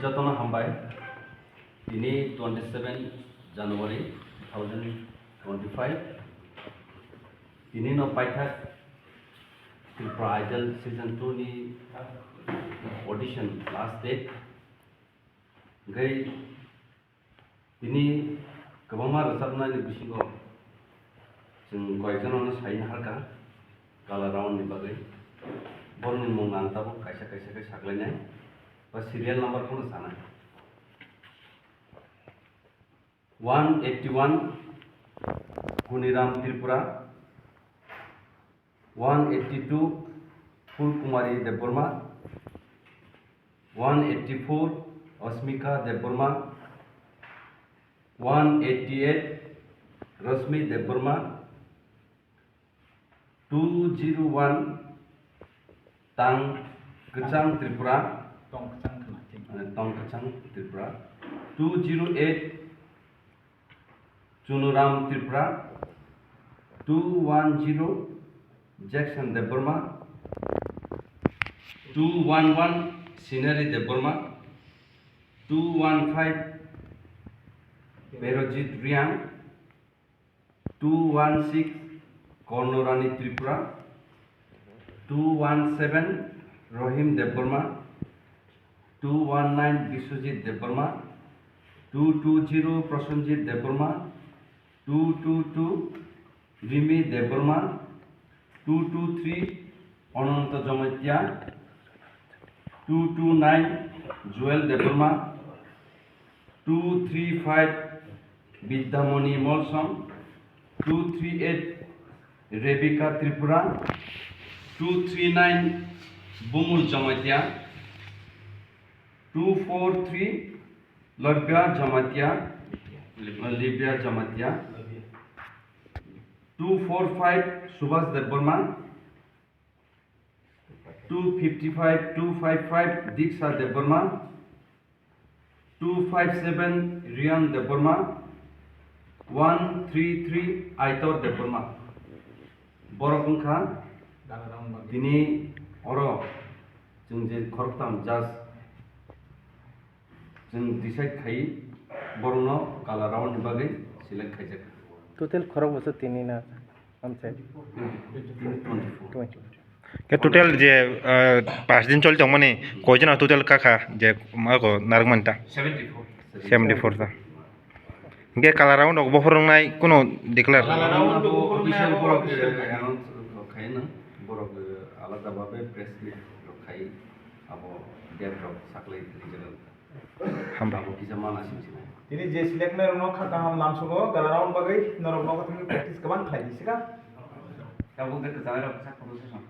যতন হামবাय दिनै 27 January 2025 दिनै no पाइथाक त्रिपुरा आइडल सीजन 2 नि ऑडिशन लास्ट डेट गै दिनै गोबां रोजाबनायनि बिसिङाव जों कयजनावनो सायनो हारगा गाला राउन्डनि बागै बरनि मुं आं दाबो खायसे साग्लायनाय बा सिरियल नम्बरखौनो साना 181 गुनिराम त्रिपुरा 182 फुलकुमारी देवबर्मा 184 अस्मिका देवबर्मा 188 रश्मि देवबर्मा 201 तां कचां Tripura Tongkachang Tripura 208 Chunuram Tripura 210 Jackson Deborma 211 Sinari Deborma 215 Berojit Riang 216 Kornorani Tripura 217 Rohim Deborma 219 Biswajit Deborma 220 Prasenjit Deborma 222 Rimi Deborma 223 Ananta Jamatia 229 Joel Deborma 235 Vidyamoni Molson 238 Rebecca Tripura 239 Bumul Jamatia 243 Libya Jamatia 245 Subhas Deborma 255 Diksha Deborma 257 Rian Deborma 133 Aitor Deborma Borokungkha Dini Oro Jungje Kortam Jas जों decide खाई बरनो काला round बागै select खाइजक total खरब बस तीन ना हमसे 20 के टोटल जे 5 दिन चल माने कयजना टोटल काका जे माको नारगमनता 74 ता के काला राउंड अब बहरनाय कोनो डिक्लेयर काला राउंड ऑफिशियल बरक अनाउंस खायना बरक आलादा भाबे प्रेस मिट खाई अब डेट रक साकलै regional Ini je select na runo khata ham naam sugo gala round bagai norok no katami practice kaban khai disika. Kamu ke sana sak production.